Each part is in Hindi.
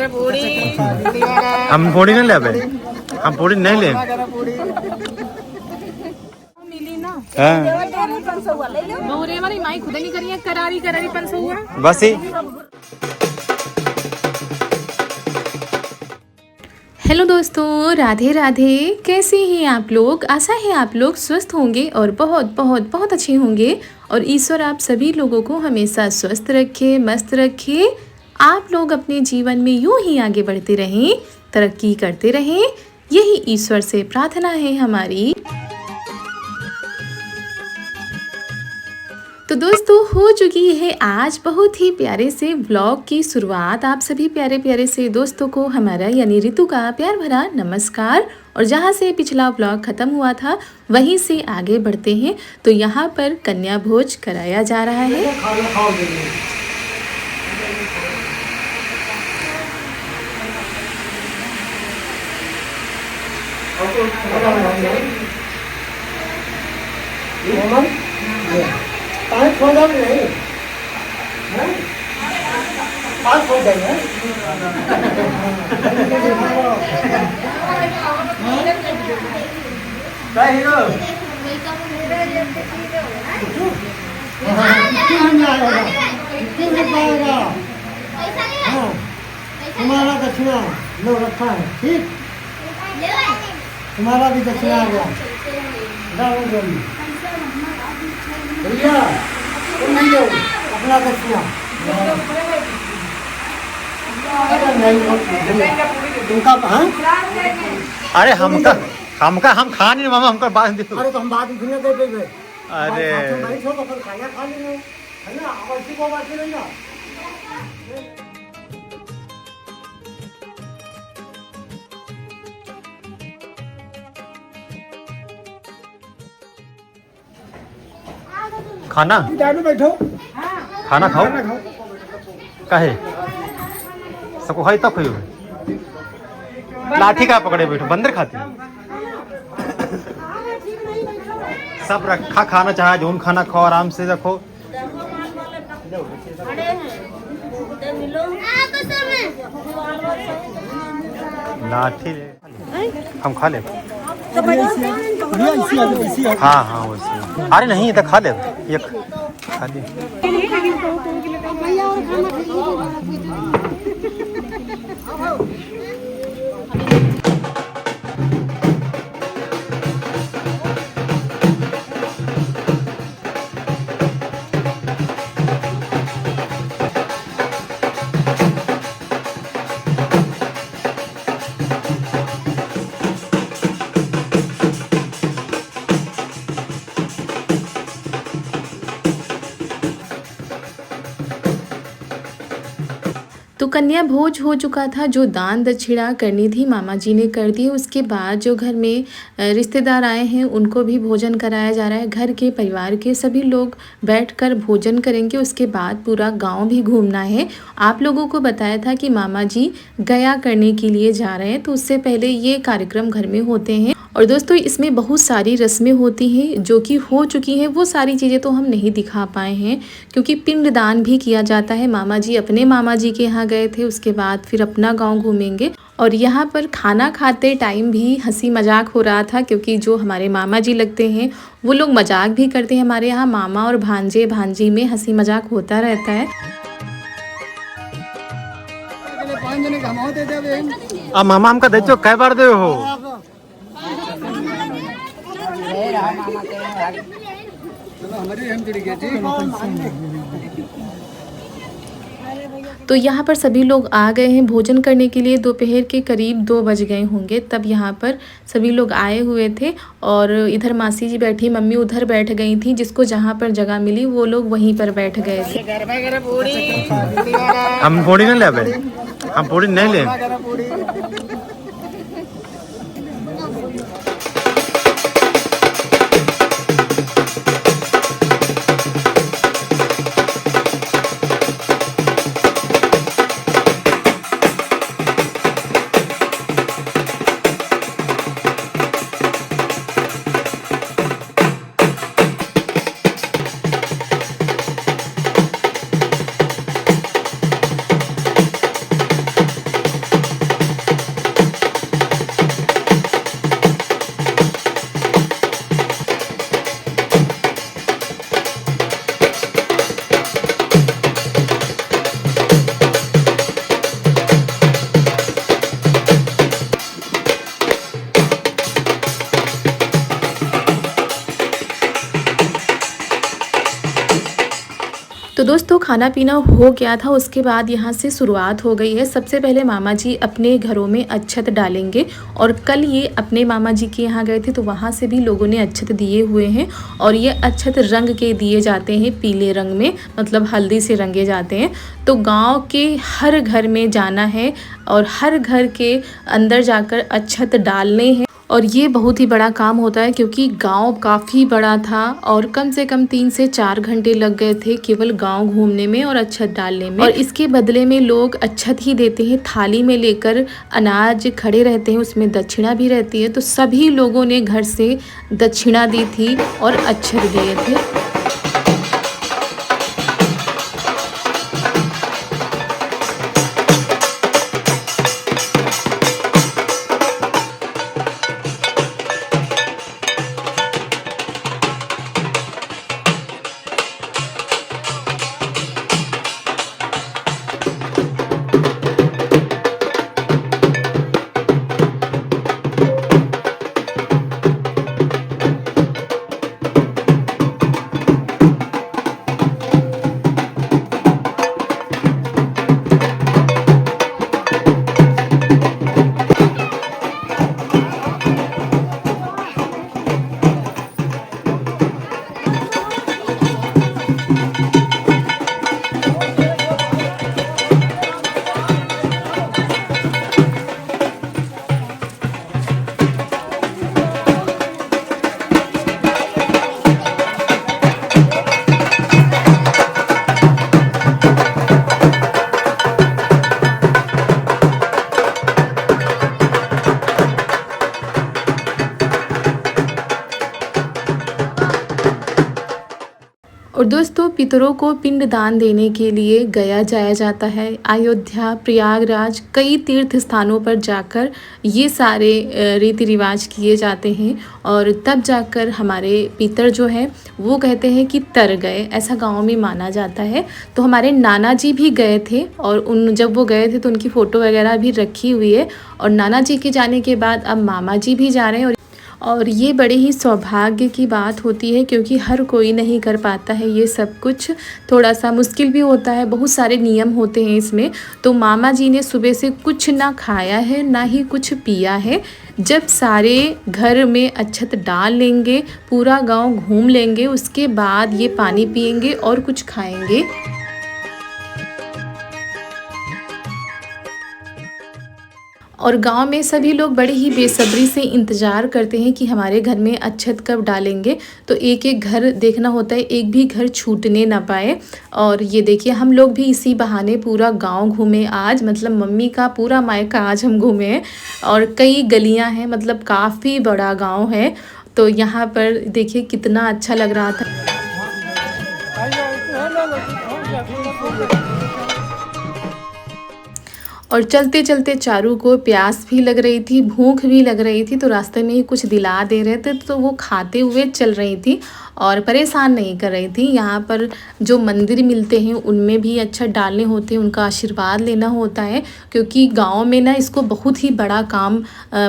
हम पूरी नहीं ले, हम पूरी नहीं ले। माई खुद नहीं करिए करारी करारी 500 हुआ बस ही। हेलो दोस्तों, राधे राधे। कैसे हैं आप लोग? आशा है आप लोग स्वस्थ होंगे और बहुत बहुत बहुत अच्छे होंगे। और ईश्वर आप सभी लोगों को हमेशा स्वस्थ रखे, मस्त रखे। आप लोग अपने जीवन में यूं ही आगे बढ़ते रहें, तरक्की करते रहें, यही ईश्वर से प्रार्थना है हमारी। तो दोस्तों, हो चुकी है आज बहुत ही प्यारे से व्लॉग की शुरुआत। आप सभी प्यारे प्यारे से दोस्तों को हमारा यानी रितु का प्यार भरा नमस्कार। और जहाँ से पिछला व्लॉग ख़त्म हुआ था वहीं से आगे बढ़ते हैं। तो यहाँ पर कन्या भोज कराया जा रहा है। पाँच सौ नहीं पाँच सौ देंगे। तुम्हारा दक्षिणा लो रखा है, ठीक। तुम्हारा भी दक्षिणा आ गया। भैया तुम नहीं दो अपना दक्षिणा। अरे हम खा नहीं मामा, हमका बात दो। अरे तो हम बात इतने दे दे। अरे तो खाना खा लेंगे, है ना? अब को बात करेंगे। खाना बैठो, खाना खाओ। काहे सबको खाई तब खाई। लाठी का पकड़े बैठो, बंदर खाती सब रखा खाना चाहे जोन खाना खाओ, आराम से रखो। लाठी हम खा ले। हाँ हाँ वैसे। अरे नहीं तो खा ले, ये खा ले। तो कन्या भोज हो चुका था। जो दान दक्षिणा करनी थी मामा जी ने कर दी। उसके बाद जो घर में रिश्तेदार आए हैं उनको भी भोजन कराया जा रहा है। घर के परिवार के सभी लोग बैठकर भोजन करेंगे। उसके बाद पूरा गांव भी घूमना है। आप लोगों को बताया था कि मामा जी गया करने के लिए जा रहे हैं, तो उससे पहले ये कार्यक्रम घर में होते हैं। और दोस्तों, इसमें बहुत सारी रस्में होती हैं जो कि हो चुकी हैं। वो सारी चीज़ें तो हम नहीं दिखा पाए हैं क्योंकि पिंडदान भी किया जाता है। मामा जी अपने मामा जी के यहाँ गए थे, उसके बाद फिर अपना गांव घूमेंगे। और यहाँ पर खाना खाते टाइम भी हंसी मजाक हो रहा था क्योंकि जो हमारे मामा जी लगते हैं वो लोग मजाक भी करते हैं। हमारे यहाँ मामा और भांजे भांजी में हंसी मजाक होता रहता है। अब मामा हमका दे चो कै बार दे हो। तो यहाँ पर सभी लोग आ गए हैं भोजन करने के लिए। दोपहर के करीब 2 बज गए होंगे तब यहाँ पर सभी लोग आए हुए थे। और इधर मासी जी बैठी, मम्मी उधर बैठ गई थी। जिसको जहाँ पर जगह मिली वो लोग वहीं पर बैठ गए थे। हम पूरी नहीं ले, हम पूरी नहीं ले। तो दोस्तों खाना पीना हो गया था, उसके बाद यहाँ से शुरुआत हो गई है। सबसे पहले मामा जी अपने घरों में अक्षत डालेंगे और कल ये अपने मामा जी के यहाँ गए थे तो वहाँ से भी लोगों ने अक्षत दिए हुए हैं। और ये अक्षत रंग के दिए जाते हैं, पीले रंग में, मतलब हल्दी से रंगे जाते हैं। तो गांव के हर घर में जाना है और हर घर के अंदर जाकर अक्षत डालने हैं। और ये बहुत ही बड़ा काम होता है क्योंकि गांव काफ़ी बड़ा था और कम से कम 3 से 4 घंटे लग गए थे केवल गांव घूमने में और अक्षत डालने में। और इसके बदले में लोग अक्षत ही देते हैं, थाली में लेकर अनाज खड़े रहते हैं, उसमें दक्षिणा भी रहती है। तो सभी लोगों ने घर से दक्षिणा दी थी और अक्षत दिए थे। और दोस्तों पितरों को पिंड दान देने के लिए गया जाया जाता है। अयोध्या, प्रयागराज, कई तीर्थ स्थानों पर जाकर ये सारे रीति रिवाज किए जाते हैं और तब जाकर हमारे पितर जो हैं वो कहते हैं कि तर गए, ऐसा गांव में माना जाता है। तो हमारे नाना जी भी गए थे और जब वो गए थे तो उनकी फ़ोटो वगैरह भी रखी हुई है। और नाना जी के जाने के बाद अब मामा जी भी जा रहे हैं और ये बड़े ही सौभाग्य की बात होती है क्योंकि हर कोई नहीं कर पाता है ये सब कुछ, थोड़ा सा मुश्किल भी होता है, बहुत सारे नियम होते हैं इसमें। तो मामा जी ने सुबह से कुछ ना खाया है ना ही कुछ पिया है। जब सारे घर में अक्षत डाल लेंगे, पूरा गांव घूम लेंगे, उसके बाद ये पानी पिएंगे और कुछ खाएंगे। और गांव में सभी लोग बड़े ही बेसब्री से इंतज़ार करते हैं कि हमारे घर में अक्षत कब डालेंगे। तो एक एक घर देखना होता है, एक भी घर छूटने ना पाए। और ये देखिए हम लोग भी इसी बहाने पूरा गांव घूमे आज, मतलब मम्मी का पूरा मायका आज हम घूमे हैं। और कई गलियां हैं, मतलब काफ़ी बड़ा गांव है। तो यहाँ पर देखिए कितना अच्छा लग रहा था। और चलते चलते चारू को प्यास भी लग रही थी, भूख भी लग रही थी। तो रास्ते में ही कुछ दिला दे रहे थे तो वो खाते हुए चल रही थी और परेशान नहीं कर रही थी। यहाँ पर जो मंदिर मिलते हैं उनमें भी अक्षत डालने होते हैं, उनका आशीर्वाद लेना होता है क्योंकि गांव में ना इसको बहुत ही बड़ा काम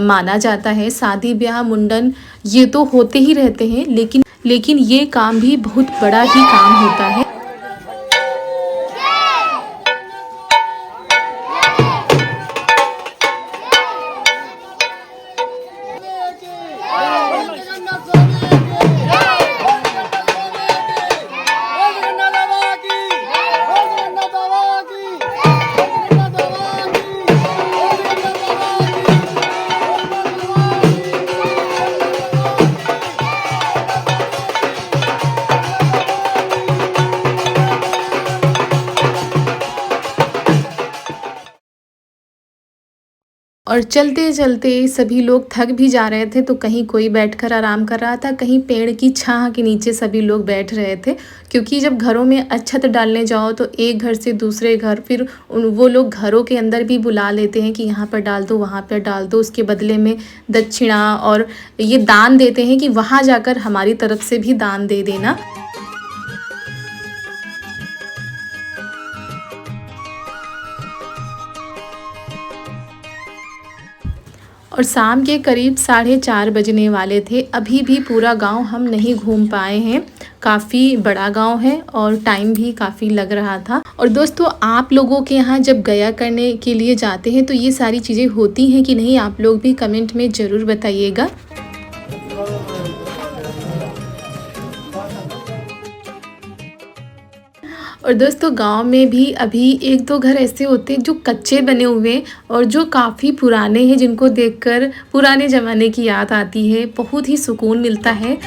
माना जाता है। शादी ब्याह मुंडन ये तो होते ही रहते हैं, लेकिन ये काम भी बहुत बड़ा ही काम होता है। और चलते चलते सभी लोग थक भी जा रहे थे। तो कहीं कोई बैठकर आराम कर रहा था, कहीं पेड़ की छाह के नीचे सभी लोग बैठ रहे थे। क्योंकि जब घरों में अक्षत डालने जाओ तो एक घर से दूसरे घर, फिर वो लोग घरों के अंदर भी बुला लेते हैं कि यहाँ पर डाल दो, वहाँ पर डाल दो। उसके बदले में दक्षिणा और ये दान देते हैं कि वहाँ जाकर हमारी तरफ से भी दान दे देना। और शाम के करीब 4:30 बजने वाले थे। अभी भी पूरा गांव हम नहीं घूम पाए हैं, काफ़ी बड़ा गांव है और टाइम भी काफ़ी लग रहा था। और दोस्तों, आप लोगों के यहाँ जब गया करने के लिए जाते हैं तो ये सारी चीज़ें होती हैं कि नहीं, आप लोग भी कमेंट में ज़रूर बताइएगा। और दोस्तों, गांव में भी अभी एक दो घर ऐसे होते हैं जो कच्चे बने हुए हैं और जो काफ़ी पुराने हैं, जिनको देखकर पुराने ज़माने की याद आती है, बहुत ही सुकून मिलता है।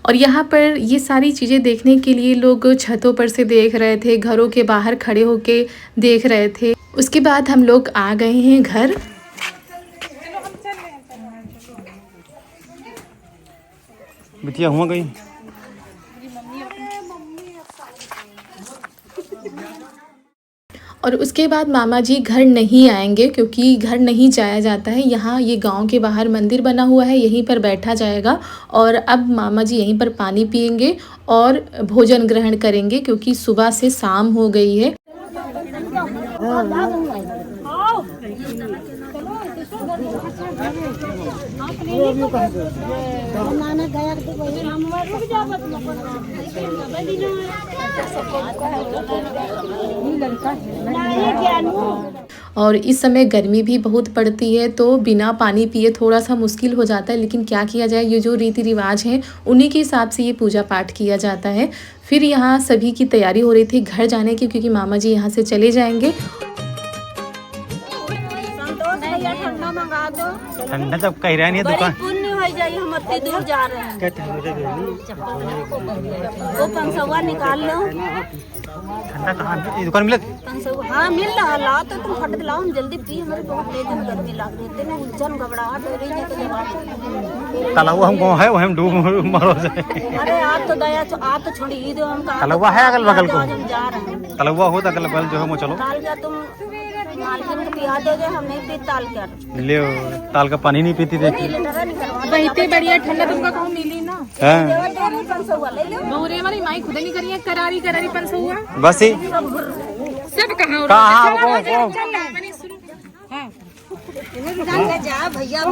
और यहाँ पर ये सारी चीज़ें देखने के लिए लोग छतों पर से देख रहे थे, घरों के बाहर खड़े होके देख रहे थे। उसके बाद हम लोग आ गए हैं घर। बिटिया हुआ गई। और उसके बाद मामा जी घर नहीं आएंगे क्योंकि घर नहीं जाया जाता है। यहाँ ये गांव के बाहर मंदिर बना हुआ है, यहीं पर बैठा जाएगा। और अब मामा जी यहीं पर पानी पिएंगे और भोजन ग्रहण करेंगे क्योंकि सुबह से शाम हो गई है। और इस समय गर्मी भी बहुत पड़ती है तो बिना पानी पिए थोड़ा सा मुश्किल हो जाता है, लेकिन क्या किया जाए, ये जो रीति रिवाज हैं उन्हीं के हिसाब से ये पूजा पाठ किया जाता है। फिर यहाँ सभी की तैयारी हो रही थी घर जाने की क्योंकि मामा जी यहाँ से चले जाएंगे। ठंडा जब कह रहा नहीं है दुकान पुण्य हो जाए, हम इतनी दूर जा रहे हैं। वो 500 निकाल लो। ठंडा कहाँ दुकान मिले? 500 हाँ मिल रहा। लाओ तो तुम फट लाओ, हम जल्दी पी, हमारे बहुत तेज गर्मी लग रही है ना, जन घबराहट हो रही है तो तलावा हमको है वो हम डूब मरो जाए। अरे आप तो दया आप तो छोड़ी ही दो, हम तलावा है अगल बगल को, हम जा रहे हैं। तलावा हो तो अगल बगल जो है वो चलो ताल क्या तुम मालकिन को पिया दोगे, हम नहीं पी ताल क्या ले ताल का पानी नहीं पीती देखी। वहीं पे बढ़िया ठंडा तुमका कहूँ मिली ना। हाँ 500 ले लो। बहुरे हमारी माई खुद नहीं करिए, करारी करारी 500 हुआ बस ही सब कहाँ जा भैया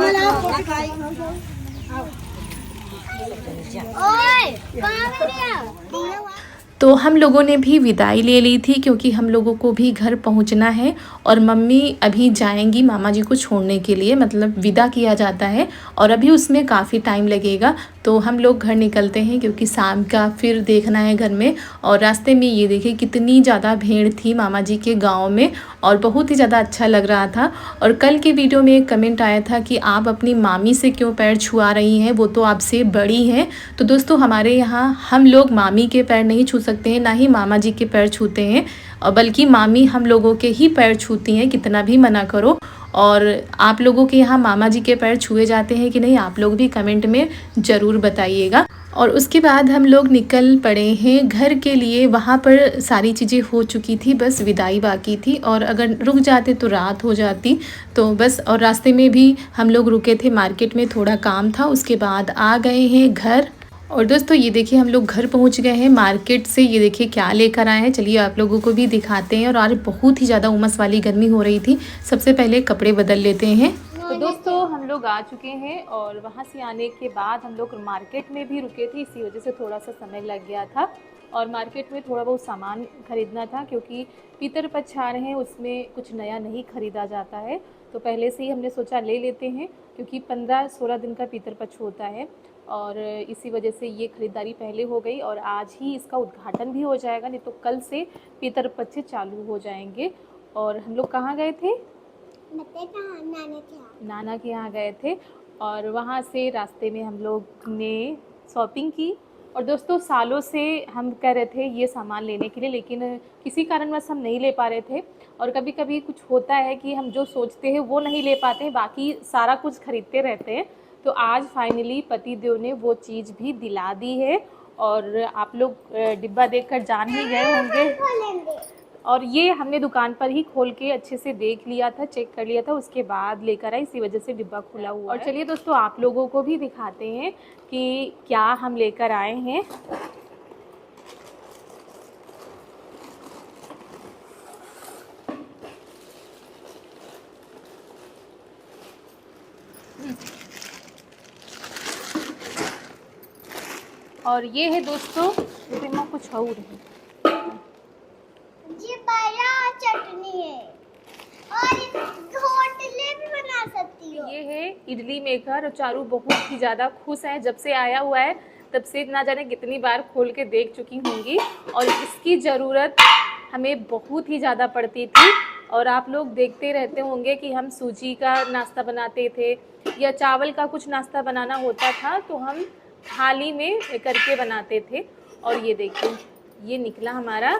तो हम लोगों ने भी विदाई ले ली थी क्योंकि हम लोगों को भी घर पहुंचना है और मम्मी अभी जाएंगी मामा जी को छोड़ने के लिए, मतलब विदा किया जाता है और अभी उसमें काफ़ी टाइम लगेगा। तो हम लोग घर निकलते हैं क्योंकि शाम का फिर देखना है घर में। और रास्ते में ये देखिए कितनी ज़्यादा भीड़ थी मामा जी के गांव में और बहुत ही ज़्यादा अच्छा लग रहा था। और कल के वीडियो में एक कमेंट आया था कि आप अपनी मामी से क्यों पैर छुआ रही हैं, वो तो आपसे बड़ी हैं। तो दोस्तों, हमारे यहाँ हम लोग मामी के पैर नहीं छू सकते हैं, ना ही मामा जी के पैर छूते हैं, और बल्कि मामी हम लोगों के ही पैर छूती हैं कितना भी मना करो। और आप लोगों के यहाँ मामा जी के पैर छुए जाते हैं कि नहीं, आप लोग भी कमेंट में ज़रूर बताइएगा। और उसके बाद हम लोग निकल पड़े हैं घर के लिए। वहाँ पर सारी चीज़ें हो चुकी थी, बस विदाई बाकी थी और अगर रुक जाते तो रात हो जाती, तो बस। और रास्ते में भी हम लोग रुके थे, मार्केट में थोड़ा काम था, उसके बाद आ गए हैं घर। और दोस्तों ये देखिए हम लोग घर पहुंच गए हैं मार्केट से। ये देखिए क्या लेकर आए हैं, चलिए आप लोगों को भी दिखाते हैं। और आज बहुत ही ज़्यादा उमस वाली गर्मी हो रही थी, सबसे पहले कपड़े बदल लेते हैं। तो दोस्तों हम लोग आ चुके हैं और वहाँ से आने के बाद हम लोग मार्केट में भी रुके थे, इसी वजह से थोड़ा सा समय लग गया था। और मार्केट में थोड़ा बहुत सामान ख़रीदना था क्योंकि पितरपक्ष आ रहे हैं, उसमें कुछ नया नहीं ख़रीदा जाता है, तो पहले से ही हमने सोचा ले लेते हैं क्योंकि 15-16 दिन का पितरपक्ष होता है और इसी वजह से ये ख़रीदारी पहले हो गई। और आज ही इसका उद्घाटन भी हो जाएगा, नहीं तो कल से पितरपक्ष चालू हो जाएंगे। और हम लोग कहाँ गए थे? नाना के यहाँ गए थे और वहाँ से रास्ते में हम लोग ने शॉपिंग की। और दोस्तों सालों से हम कह रहे थे ये सामान लेने के लिए, लेकिन किसी कारणवश हम नहीं ले पा रहे थे। और कभी कभी कुछ होता है कि हम जो सोचते हैं वो नहीं ले पाते हैं, बाकी सारा कुछ खरीदते रहते हैं। तो आज फाइनली पति देव ने वो चीज़ भी दिला दी है और आप लोग डिब्बा देखकर जान ही गए होंगे। और ये हमने दुकान पर ही खोल के अच्छे से देख लिया था, चेक कर लिया था, उसके बाद लेकर आए, इसी वजह से डिब्बा खुला हुआ है। और चलिए दोस्तों आप लोगों को भी दिखाते हैं कि क्या हम लेकर आए हैं। और ये है दोस्तों में कुछ और है, ये बड़ा चटनी है और होटलें भी बना सकती हो। ये है इडली मेकर। और चारू बहुत ही ज़्यादा खुश है, जब से आया हुआ है तब से ना जाने कितनी बार खोल के देख चुकी होंगी। और इसकी ज़रूरत हमें बहुत ही ज़्यादा पड़ती थी। और आप लोग देखते रहते होंगे कि हम सूजी का नाश्ता बनाते थे या चावल का कुछ नाश्ता बनाना होता था तो हम थाली में करके बनाते थे। और ये देखिए, ये निकला हमारा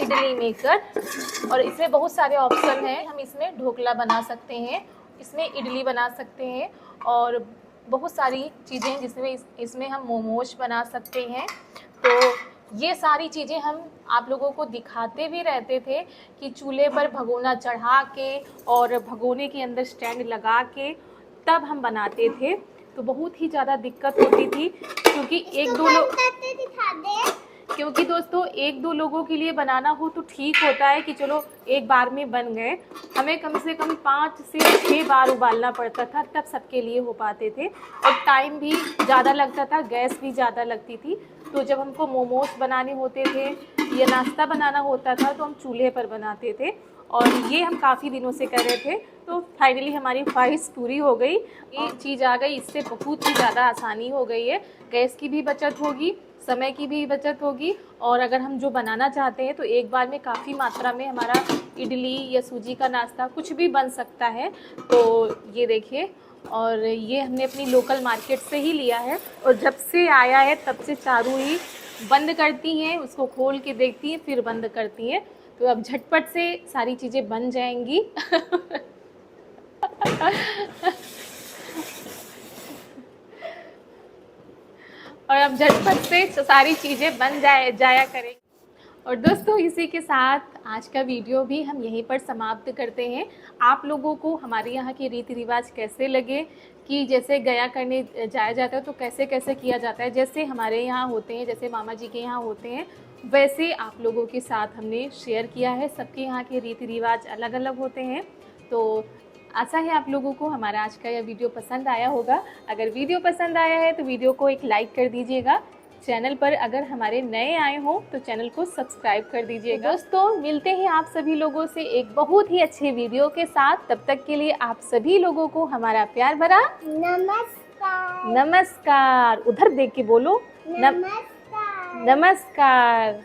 इडली मेकर। और इसमें बहुत सारे ऑप्शन हैं। हम इसमें ढोकला बना सकते हैं, इसमें इडली बना सकते हैं और बहुत सारी चीज़ें हैं जिसमें इसमें हम मोमोज बना सकते हैं। तो ये सारी चीज़ें हम आप लोगों को दिखाते भी रहते थे कि चूल्हे पर भगोना चढ़ा के और भगोने के अंदर स्टैंड लगा के तब हम बनाते थे। तो बहुत ही ज़्यादा दिक्कत होती थी क्योंकि दोस्तों एक दो लोगों के लिए बनाना हो तो ठीक होता है कि चलो एक बार में बन गए। हमें कम से कम 5 से 6 बार उबालना पड़ता था, तब सबके लिए हो पाते थे। और टाइम भी ज़्यादा लगता था, गैस भी ज़्यादा लगती थी। तो जब हमको मोमोज बनाने होते थे या नाश्ता बनाना होता था तो हम चूल्हे पर बनाते थे। और ये हम काफ़ी दिनों से कर रहे थे। तो फाइनली हमारी ख्वाहिश पूरी हो गई, ये चीज़ आ गई। इससे बहुत ही ज़्यादा आसानी हो गई है, गैस की भी बचत होगी, समय की भी बचत होगी। और अगर हम जो बनाना चाहते हैं तो एक बार में काफ़ी मात्रा में हमारा इडली या सूजी का नाश्ता कुछ भी बन सकता है। तो ये देखिए, और ये हमने अपनी लोकल मार्केट से ही लिया है। और जब से आया है तब से चारू ही बंद करती हैं, उसको खोल के देखती हैं फिर बंद करती हैं। तो अब झटपट से सारी चीज़ें बन जाएंगी। और अब झटपट से सारी चीज़ें बन जाया करें। और दोस्तों इसी के साथ आज का वीडियो भी हम यहीं पर समाप्त करते हैं। आप लोगों को हमारे यहाँ के रीति रिवाज कैसे लगे, कि जैसे गया करने जाया जाता है तो कैसे कैसे किया जाता है, जैसे हमारे यहाँ होते हैं, जैसे मामा जी के यहाँ होते हैं, वैसे आप लोगों के साथ हमने शेयर किया है। सबके यहाँ के रीति रिवाज अलग अलग होते हैं। तो आशा है आप लोगों को हमारा आज का यह वीडियो पसंद आया होगा। अगर वीडियो पसंद आया है तो वीडियो को एक लाइक कर दीजिएगा। चैनल पर अगर हमारे नए आए हो तो चैनल को सब्सक्राइब कर दीजिएगा। दोस्तों मिलते हैं आप सभी लोगों से एक बहुत ही अच्छे वीडियो के साथ। तब तक के लिए आप सभी लोगों को हमारा प्यार भरा नमस्कार। नमस्कार। उधर देख के बोलो, नमस्कार। नमस्कार।